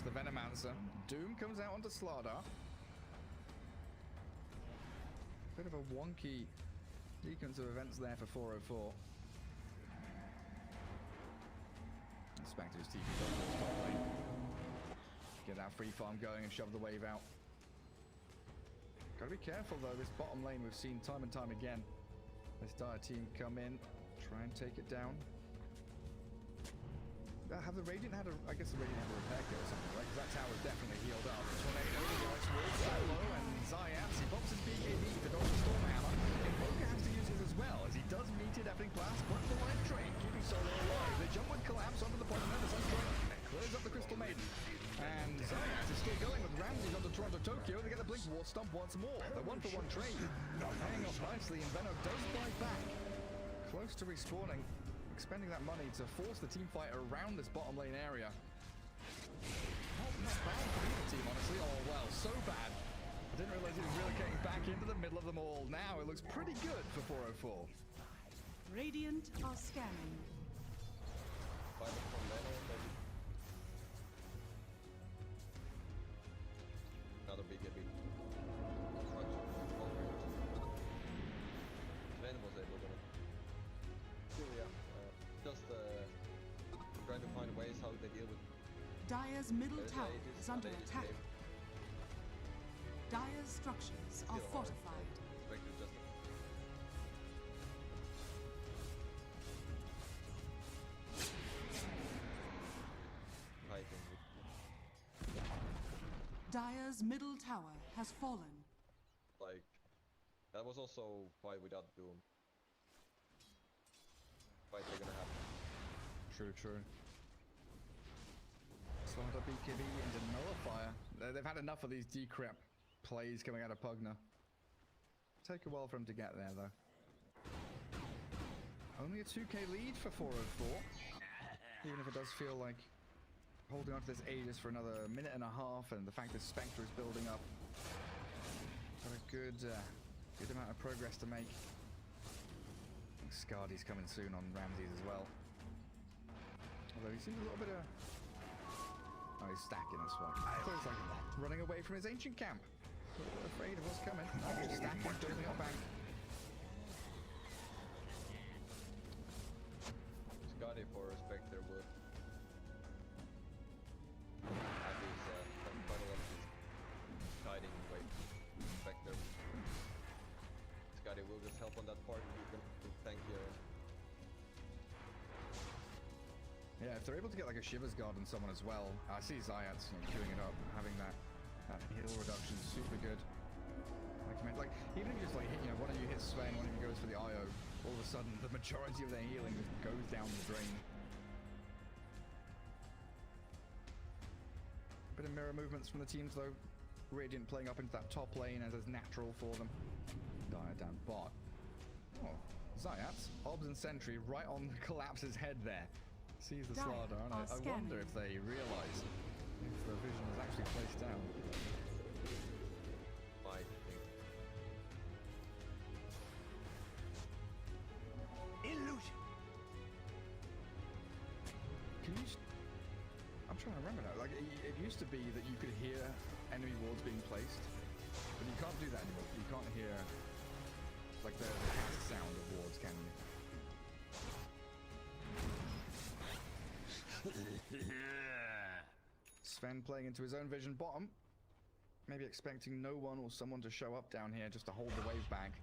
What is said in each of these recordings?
the Venomancer. Doom comes out onto Slardar. Bit of a wonky sequence of events there for 404. Specter's TP top lane. Get that free farm going and shove the wave out. Gotta be careful though, this bottom lane we've seen time and time again. This dire team come in, try and take it down. Have the Radiant had a... I guess the Radiant had a repair kit or something, right? Because that tower's definitely healed up. Tornado, nice roll, solo, and Zayac, he pops his BKB, the Dodge Stormhammer. Invoker has to use it as well, as he does meet it, Epping Blast, but the life train, keeping solo alive. The jump would collapse onto the point, and then the Sunstrike clears up the Crystal Maiden. And Zayac is still going with Ramzes onto TORONTOTOKYO to get the Blink War Stomp once more. The 1-for-1 trade paying off nicely, and Veno does buy back. Close to respawning. Expending that money to force the team fight around this bottom lane area. Not bad for either team, honestly. Oh, well, so bad. I didn't realize he was relocating back into the middle of them all. Now it looks pretty good for 404. Radiant are scanning. Another big. Sven was able to... Yeah, just trying to find ways how they deal with... Dire's middle tower is under attack. Dire's structures are fortified. Specter just... fighting. Dire's middle tower has fallen. Like, that was also fight without Doom. Fight they're gonna have. True. Slardar BKB into Nullifier. They've had enough of these decrep plays coming out of Pugna. Take a while for him to get there, though. Only a 2k lead for 404. Even if it does feel like holding on to this Aegis for another minute and a half, and the fact that Specter is building up. Got a good amount of progress to make. I think Scardy's coming soon on Ramzes as well. Although he seems a little bit of... Oh, he's stacking this one. So he's like running away from his ancient camp. A little bit afraid of what's coming. He's stacking, building up bank. Scardy for Specter would have his quite a lot of his guiding way. Specter. Scardy will just help on that part. You can thank you. Yeah, if they're able to get like a Shiver's Guard on someone as well. I see Zayac queuing it up, having that heal reduction, super good. Like even if you just like hit, one of you hits Sven, one of you goes for the IO, all of a sudden the majority of their healing just goes down the drain. Bit of mirror movements from the teams though. Radiant playing up into that top lane as is natural for them. Dire down bot. Oh, Zayac, Obs and Sentry right on Collapse's head there. Sees the Slardar, and I wonder if they realise if the vision is actually placed down. I think. Illusion. Can you? I'm trying to remember now. Like it used to be that you could hear enemy wards being placed, but you can't do that anymore. You can't hear like the cast sound of wards, can you? Sven playing into his own vision bottom. Maybe expecting NoOne or someone to show up down here just to hold the wave back.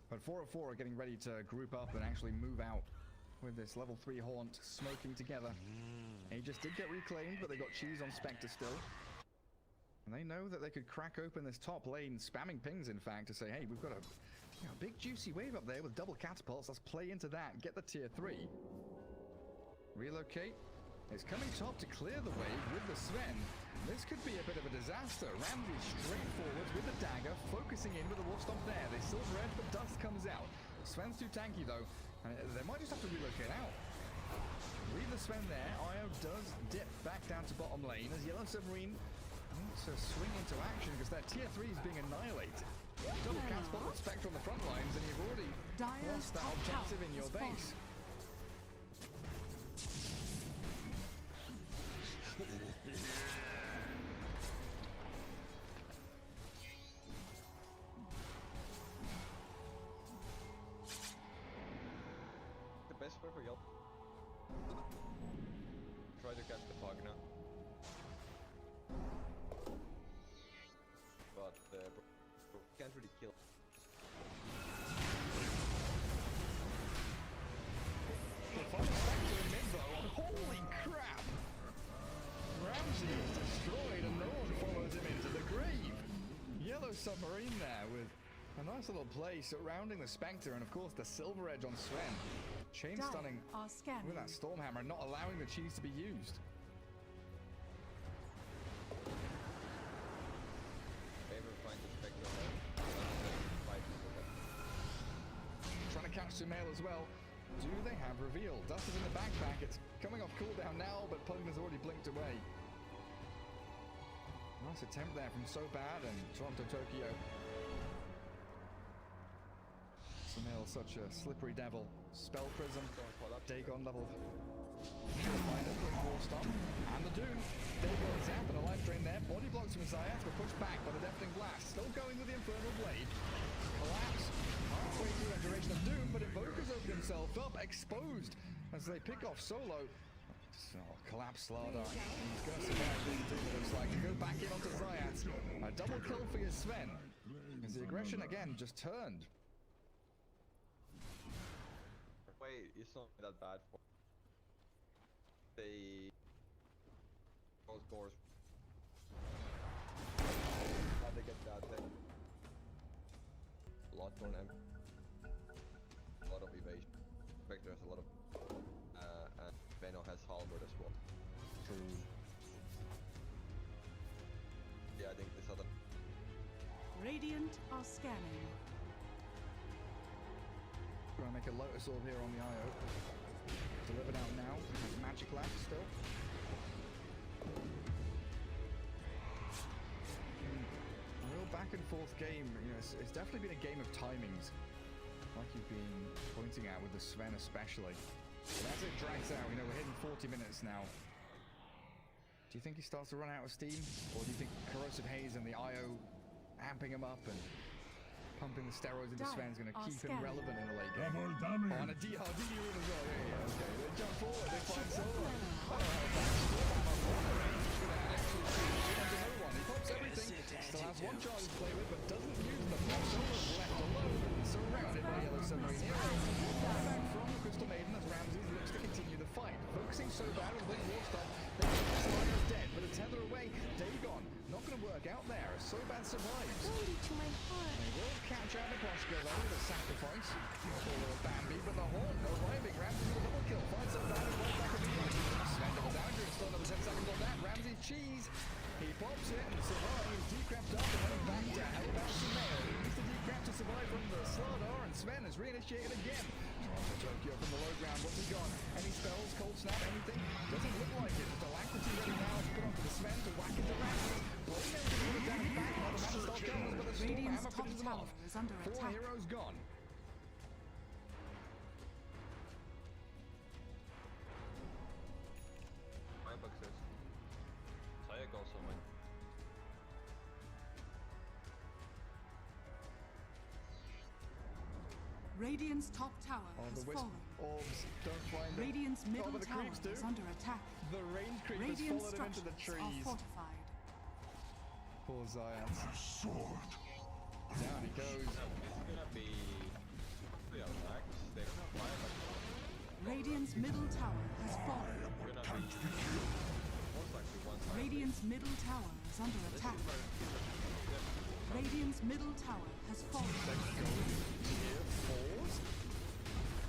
But 404 are getting ready to group up and actually move out with this level 3 Haunt smoking together. Aegis did get reclaimed, but they got cheese on Specter still. And they know that they could crack open this top lane, spamming pings in fact, to say, hey, we've got a big juicy wave up there with double catapults. Let's play into that, get the tier 3. Relocate. It's coming top to clear the wave with the Sven. This could be a bit of a disaster. Ramsey straight forwards with the dagger, focusing in with the Wolf Stomp there. They still red, but dust comes out. Sven's too tanky though, and they might just have to relocate out. Leave the Sven there. Io does dip back down to bottom lane as Yellow Submarine needs to swing into action because their tier 3 is being annihilated. Double catapult with Spectre on the front lines, and you've already lost that objective in your base. perfect help. Try to catch the Pugna. But can't really kill. The final Specter in mid though. Holy crap! Ramzes is destroyed and NoOne follows him into the grave. Yellow Submarine there with a nice little play surrounding the Specter and of course the silver edge on Sven. Chain Dire stunning are scanning. with that Stormhammer, not allowing the cheese to be used. Ever find the Specter fight with them. Trying to catch SumaiL as well. Do they have reveal? Dust is in the backpack. It's coming off cooldown now, but Pugna's already blinked away. Nice attempt there from So Bad and TORONTOTOKYO. SumaiL, such a slippery devil. Spell Prism, Dagon level. Find a quick War Stomp, and the Doom. Dagon zap and a life drain there. Body blocks from Zayac, but pushed back by the Deafening Blast. Still going with the Infernal Blade. Collapse. Halfway through that duration of Doom, but Invoker's opened himself up, exposed as they pick off Solo. Collapse Slardar. He's going to survive this Doom, it looks like. To go back in onto Zayac. A double kill for your Sven. As the aggression again just turned. Wait, it's not that bad for the goal scores. How they get that thing? A lot more M. A lot of evasion. Specter has a lot of and Veno has halberd as well. True. Yeah, I think this other Radiant are scanning. Trying to make a Lotus Orb here on the IO. Delivered out now. Has magic left still. A real back and forth game. You know, it's definitely been a game of timings. Like you've been pointing out with the Sven especially. But as it drags out, you know, we're hitting 40 minutes now. Do you think he starts to run out of steam? Or do you think Corrosive Haze and the IO amping him up and pumping the steroids into Sven is going to keep him relevant in the late game? Oh, and a DRD room as well. Yeah, okay. They jump forward, they find Solo. Oh, NoOne. He pops everything. Still has one charge to play with, but doesn't use them. Solo's left alone, surrounded by Yellow Submarine heroes. Back from the Crystal Maiden as Ramzes looks to continue the fight. Focusing So Bad with Big War Stop. Slardar's dead, but a tether away. Dagon not going to work out there as So Bad survives. To my heart. They will catch out miposhka though with a sacrifice. For little Bambi, but the horn arriving. Ramzes with a double kill. Finds So Bad and right back at the end. Sven double down during still another 10 seconds on that. Ramzes cheese. He pops it and survives. Decrapped up and running back down. How about SumaiL? He needs to decrap to survive from the Slardar, and Sven has reinitiated again. TORONTOTOKYO from the low ground. What's he got? Any spells? Cold snap? Anything? Doesn't look like it. Just alacrity ready now to put onto the Sven to whack into Ramzes. Blade out to put it down back. Now the Master Star comes, but the Radiant's Stormhammer top finishes them tower off. is under 4 attack. heroes gone. my boxes. Zayac also went. Radiant's top tower Oh, has the wisp fallen. orbs don't find it. Radiant's Oh, middle but the tower creeps do. is under attack. The range creepers Radiant followed him into the structures are trees. fortified. Poor Zayac. Down he goes. It's gonna be max. They don't have fire back. Radiant's middle tower has fallen. Gonna be most likely one side. Radiant's middle tower is under attack. Radiant's middle tower has fallen. Tier 4s?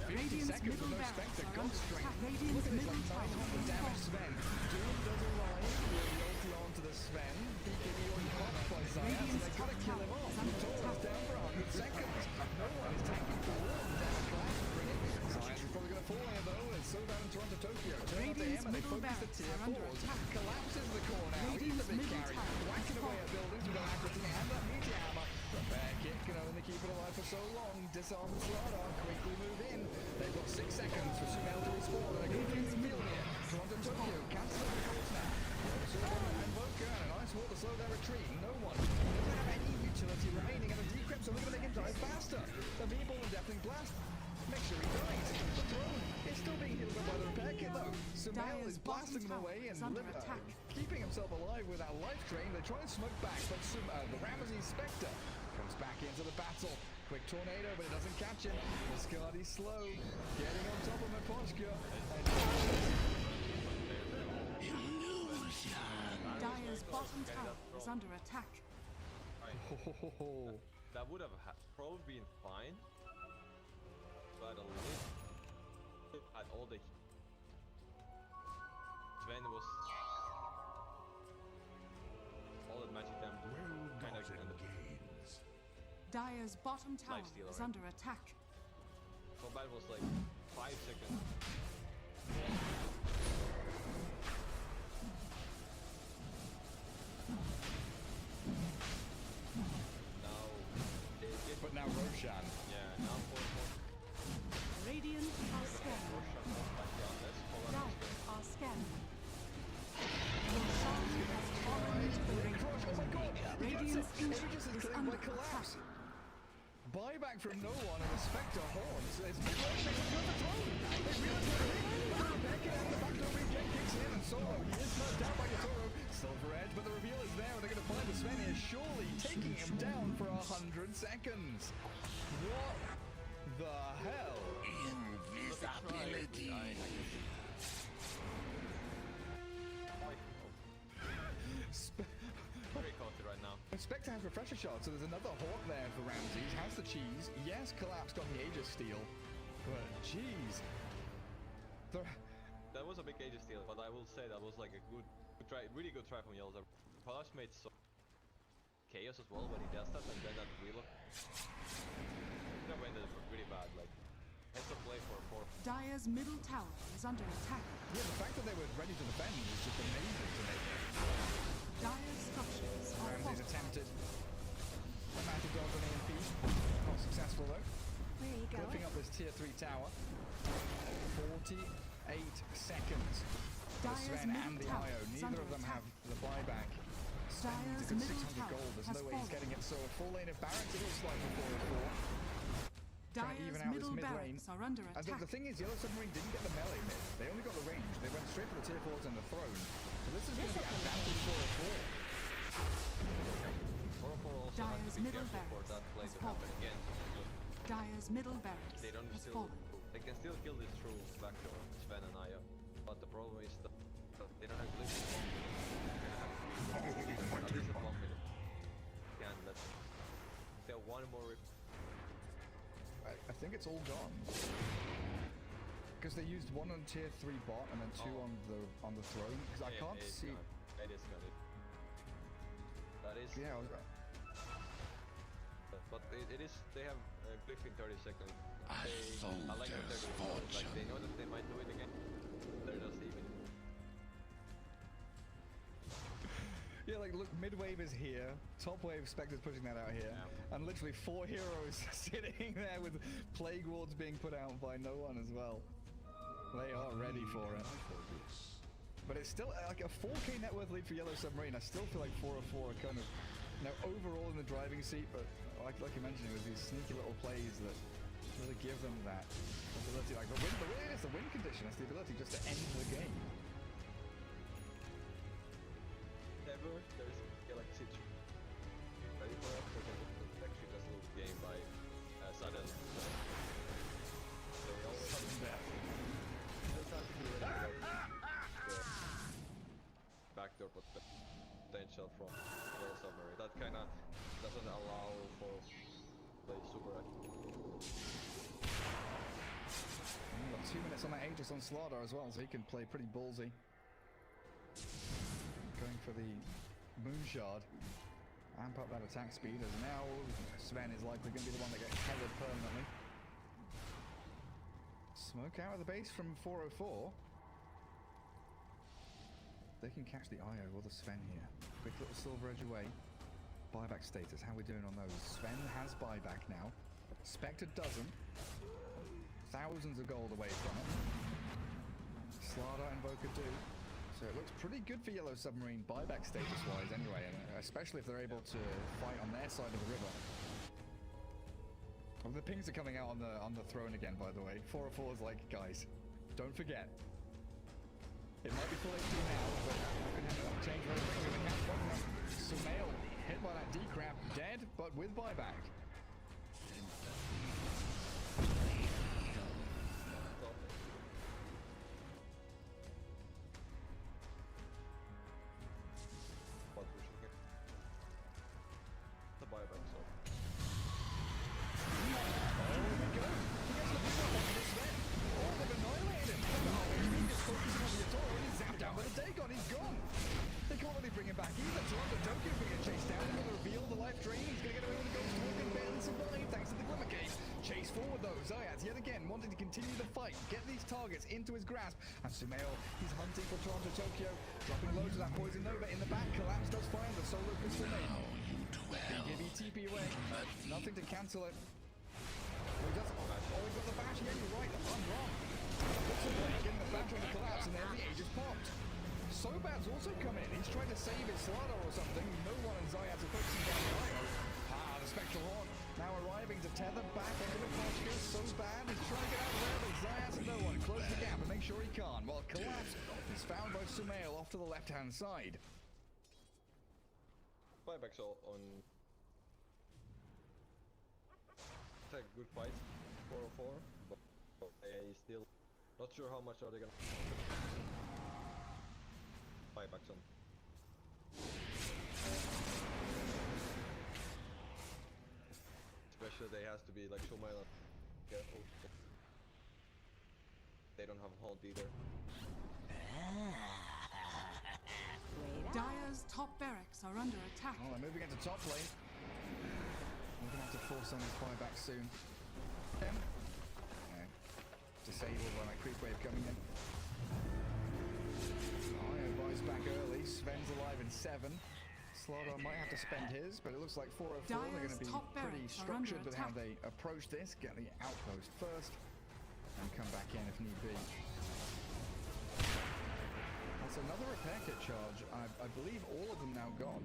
50 Radiant's seconds middle with no barracks Specter. are God under strength. attack. Look Radiant's at this, middle like tower 900 has damage fallen. Sven. Doom does arrive with the ulti onto the Sven. BKB already popped by Zayac, so Radiant's they gotta top kill him tower off. is under Toro's attack. down for 100 seconds. NoOne is tanking forward. Damage clash is bringing. Zayac is probably gonna fall here though, and so down in TORONTOTOKYO. Turn up to Radiant's him and they middle focus the barracks tier are under 4s. attack. Collapses the core now. He's Radiant's the big middle carry. tower Whacking has away at fallen. buildings with alacrity and that meteor hammer. The bear kick can only keep it alive for so long. Disarm the Slardar. Quickly move in. They've got 6 seconds for SumaiL to respawn. And a good Radiant's field middle here. TORONTOTOKYO cancelling the cold snap. Invoker and a nice wall to slow their retreat. NoOne doesn't have any utility remaining, and the decrypts are looking to make him die faster. The people and Deafening Blast. Make sure he dies. The throne is still being healed up by the repair kit though. SumaiL Dire's is blasting them bottom away tower and is under attack. keeping himself alive with that life drain. They try and smoke back, but the Ramzes Specter comes back into the battle. Quick tornado, but it doesn't catch him. Muscati's slow, getting on top of miposhka. Dire's bottom tower is under attack. Oh, That would have probably been fine, but at least at all the Sven was all that magic damage kind of extended. Dire's bottom tower Lifesteal, is right? under attack. Combat was like 5 seconds. Now they get but now Roshan. yeah now for Radiant are scanning. Roshan back down. Let's follow Dire this game. are scanning. Roshan has fallen to the ring. Oh my god! Radiant's Aegis Ancient is is claimed under by collapse. attack. Buyback from NoOne and the Specter horns. It's mid-range, they got the throne. They realize they're in. But the repair kit and the backdoor regen kicks in, and Solo, he is knocked down by Yatoro. Silver Edge, but the reveal is there, and they're going to find the Sven here, surely taking him down for 100 seconds. What the hell? Invisibility. Very counted right now. Spectre has refresher shot, so there's another hawk there for Ramzes. Has the cheese. Yes, Collapse got the Aegis steal, but jeez. That was a big Aegis steal, but I will say that was like a good try, really good try from Yellow. Collapse made so chaos as well when he does that, and then that reload. That went really bad, like heads of play for Dire's middle tower is under attack. Yeah, the fact that they were ready to defend is just amazing to me. Dire's structures are Ramsey's fortified. attempted a magic dog on EMP. Not successful though. Where are you Clipping up this tier 3 tower. 48 seconds. For Dire's Sven and middle the tower IO. is Neither under of them attack. have the buyback. Sven needs a Dire's good middle 600 tower gold. There's has no way he's fallen. getting it. So a full lane of Barrett, it looks like before 4. Trying to even Dire's out this middle mid-lane. barracks are under And attack. the thing is, Yellow Submarine didn't get the melee mid. They only got the range. They went straight for the tier 4s and the throne. So this is going to be advantage for a 4. also have Dire's to be middle careful for barracks that play has to happen fallen. again. Dire's middle barracks They don't has still, fallen. they can still kill this through backdoor, Sven and Aya. But the problem is that they don't have to live for 1 minute. At least at 1 minute. Can't let them. They have one more I think it's all gone. Because they used one on tier 3 bot and then 2 on the throne. Because I can't see. It is gone. That is. Yeah, But it is. They have cliff in 30 seconds. A I like that they're doing it. Like they fortune. know that they might do it again. They're just even. Yeah, like look, mid wave is here. Top wave, Specter's pushing that out here. Yeah. And literally 4 heroes sitting there with plague wards being put out by NoOne as well. They are ready for it. But it's still like a 4k net worth lead for Yellow Submarine. I still feel like 404 are kind of overall in the driving seat, but like you mentioned, it was these sneaky little plays that really give them that ability. Like the win, it's the win condition. It's the ability just to end the game. Never there's Galaxy ready for us. They're actually just a little game by sudden. They always have to just have to be ready for backdoor potential from Yellow Submarine. That kind of doesn't allow for play super active. We've got 2 minutes on that Aegis on Slardar as well, so he can play pretty ballsy. Going for the Moon Shard. Amp up that attack speed, as now Sven is likely going to be the one that gets tethered permanently. Smoke out of the base from 404. They can catch the IO or the Sven here. Quick little silver edge away. Buyback status, how are we doing on those? Sven has buyback now. Spectre doesn't. Thousands of gold away from it. Slardar and Invoker do. So it looks pretty good for Yellow Submarine buyback status wise anyway, and especially if they're able to fight on their side of the river. Well, the pings are coming out on the throne again, by the way. 404 is like, guys, Don't forget. It might be full HP now, but that can change very quickly. The catch Pugna. SumaiL hit by that D-crab, dead, but with buyback. What pushing here? The buyback, so. Oh, here we go. He gets the big one on this Sven. Oh, they've annihilated him. He's just focusing on the yatoro, and he's zapped down by the Dagon. He's gone. They can't really bring him back either. TORONTOTOKYO being chased down. They're going to reveal the life drain. He's going to get away with the ghost walk and barely survive thanks to the glimmer cave. Chase forward though. Zayac yet again wanting to continue the fight, get these targets into his grasp. And SumaiL, he's hunting for TORONTOTOKYO, dropping loads of that poison nova in the back. Collapse does find the solo pistol Maiden. BKB TP away. Nothing to cancel it. Oh, he does. Oh, he's got the bash. Yeah, you're right. I'm wrong. Puts him back, getting the bash on the collapse, and there the age is popped. Sobad's also come in. He's trying to save his Slardar or something. NoOne and Zayac are focusing down the IO. Ah, the Spectral Horn now arriving to tether back into the miposhka. Sobad is trying to get out of there, but Zayac and NoOne close the gap and make sure he can't. While collapse is found by SumaiL off to the left-hand side. Buybacks on. It's a good fight, 4-4, but they still not sure how much are they gonna. Buybacks on. Especially they has to be like SumaiL careful. They don't have hold either. Dire's top barracks are under attack. Oh, they're moving into top lane. We're going to have to force on this buyback soon. Yeah. Disabled by that creep wave coming in. Buys back early. Sven's alive in 7. Slardar might have to spend his, but it looks like 404. They're going to be pretty structured with how they approach this. Get the outpost first, and come back in if need be. That's another repair kit charge. I believe all of them now gone.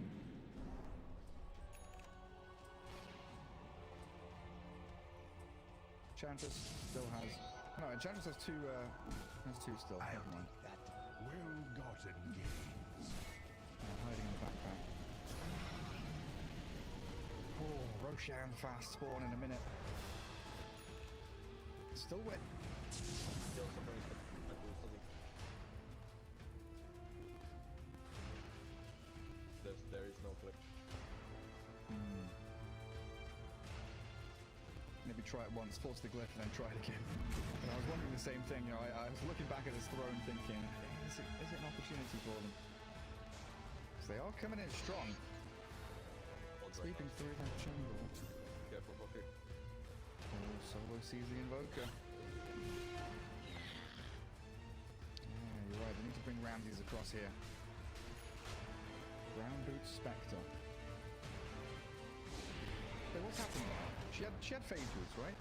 Enchantress still has. No, Enchantress has two still. Never mind. Well-gotten gains. Hiding in the backpack. Oh, Roshan fast spawn in a minute. Still wet. Still suffering from something. There is no flip. Maybe try it once, force the glyph, and then try it again. And I was wondering the same thing. You know, I was looking back at this throne, thinking, is it an opportunity for them? Because they are coming in strong. Sweeping through that jungle. Careful, Buffy. Oh, Solo sees the Invoker. Yeah, you're right. They need to bring Ramzes across here. Brown Boots Specter. Hey, what's happening there? She had phase boots, right?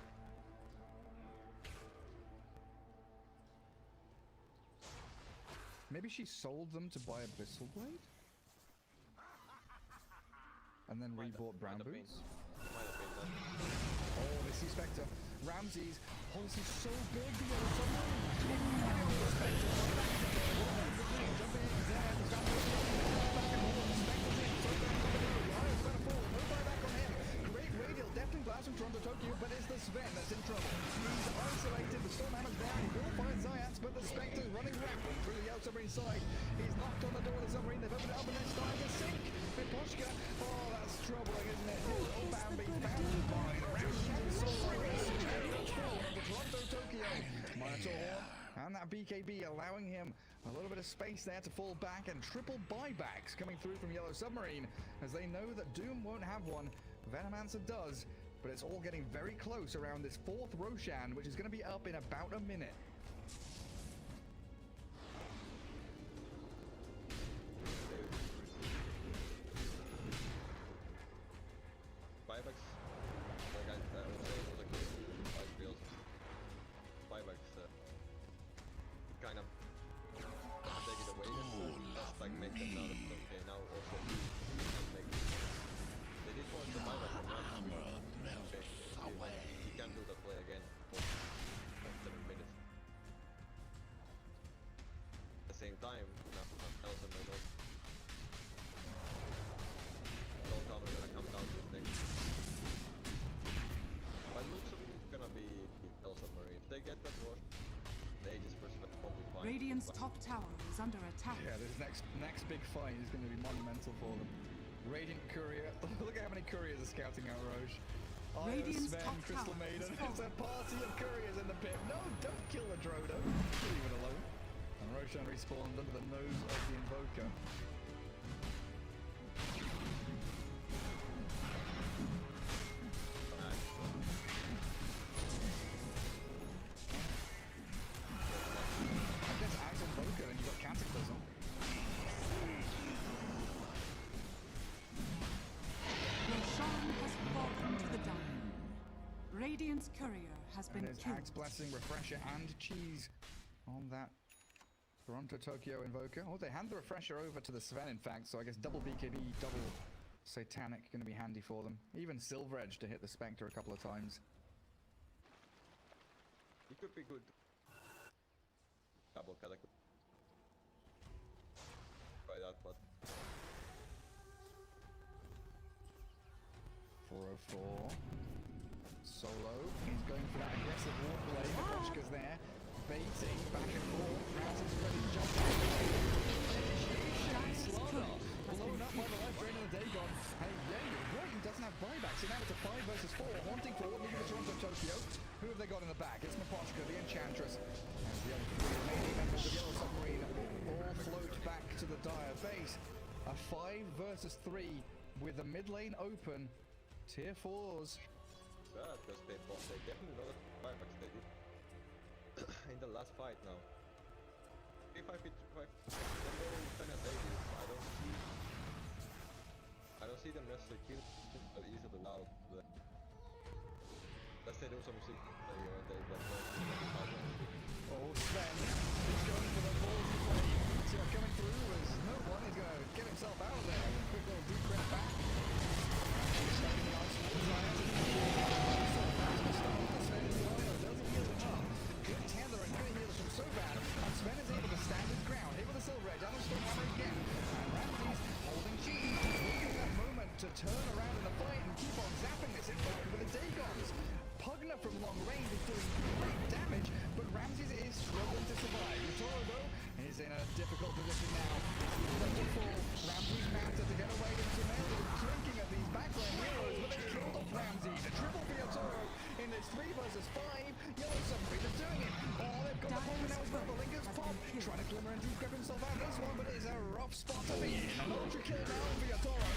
Maybe she sold them to buy a Bristle Blade? And then rebought brown boots? Might have been that. Oh, they see Specter. Ramzes. Oh, this is so big. The yellow submarine. Specter. Jumping in. Zayac is down. Back and forth. Specter's in. So back on the road. Lion's going to fall. No buyback on him. Great radial. Definitely blast from TORONTOTOKYO, but it's the Sven that's in trouble. He's isolated. The Stormhammer's down. He will find Zayac, but the Specter's running rapidly through the yellow submarine side. He's knocked on the door of the submarine. They've opened it up and they're starting to sink. miposhka. Oh, that's troubling, isn't it? Oh, Bambi found by the Ramzes solo race. The TORONTOTOKYO. Monitor Horn and that BKB allowing him a little bit of space there to fall back, and triple buybacks coming through from Yellow Submarine as they know that Doom won't have one. Venomancer does, but it's all getting very close around this 4th Roshan, which is going to be up in about a minute. Buybacks, like I would say, it was a good fight build. Buybacks, kind of take it away, just like make them out of it. Okay, now also make they did want the buyback from Ramzes. Okay, he can't do that play again for like 7 minutes. time. No, else I might not. Don't tell me gonna come down to this thing. But it looks like it's gonna be Hell Submarine. If they get that rush, the Aegis first won't be fine. Radiant's top tower is under attack. Yeah, this next big fight is going to be monumental for them. Radiant Courier. Look at how many couriers are scouting out Roche. Radiant's Sven, top Crystal tower Maiden. is It's a party of couriers in the pit. No, don't kill the Drodo. Leave it alone. And Roshan respawned under the nose of the Invoker. I guess Axe Invoker and you've got Cataclysm. Roshan has fallen to the dying. Radiant's courier has And been there's killed. Axe Blessing, Refresher, and Cheese on that TORONTOTOKYO Invoker. Oh, they hand the Refresher over to the Sven, in fact, so I guess double BKB, double Satanic going to be handy for them. Even Silver Edge to hit the Specter a couple of times. It could be good. Double Cataclysm. Try that, but 404. Solo. He's going for that aggressive war play. Miposhka's there. Baiting back and forth. Ramzes is ready to jump. Slardar blown up by the left drain of the Dagon. Hey, yeah, you're right. He doesn't have buybacks. So now it's a 5 versus 4. Haunting forward, leaving the TORONTOTOKYO. Who have they got in the back? It's Miposhka, the Enchantress. And the other three remaining members of the Yellow Submarina all float back to the Dire base. A 5 versus 3 with the mid lane open. Tier 4s. bad because they definitely know that buybacks they did in the last fight now. If I fit 5, then they will defend as Aegis. I don't see them necessarily kill easily out. Unless they do some shit here and they get Oh, Sven is going for the ballsy play. So coming through as NoOne is going to get himself out of there. Quick little deep breath back. Stuck in the ice. Zayac is Sven is the island. Doesn't heal enough. Good tether and good healers from so bad. And Sven is able to stand his ground. Hit with a Silver Edge. Down the Stormhammer again. And Ramzes holding cheese. Waiting that moment to turn around in the fight and keep on zapping this Invoker with the Dagons. Pugna from long range is doing great damage, but Ramzes is struggling to survive. Yatoro, though, is in a difficult position now. He's left to fall. Ramzes mounted to get away, and SumaiL is clinking at these backline heroes, but they killed off Ramzes. A triple for Yatoro in this 3 versus 5. Yellow Submarina doing it. Oh, they've got the bomb now as well. The Linker's pop, trying to glimmer and deep-grip himself out this one, but it is a rough spot to be in. An ultra kill now for Yatoro,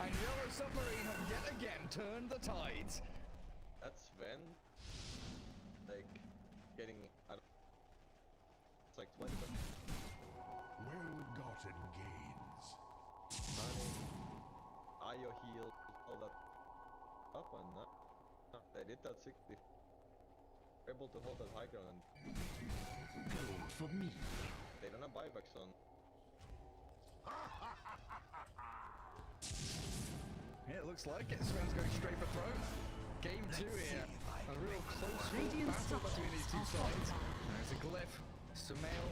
and Yellow Submarine have yet again turned the tides. That's Sven. Like, getting, it's like 20 Well-gotten gains. money, IO heal, all that up and they did that 60. Able to hold that high ground and Go for me. they don't have buybacks on. Yeah, it looks like it. Sven's going straight for throne. Game 2 here. A real close battle between these two sides. There's a glyph, SumaiL,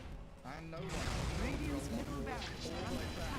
and NoOne. Radiant's middle barracks are under attack.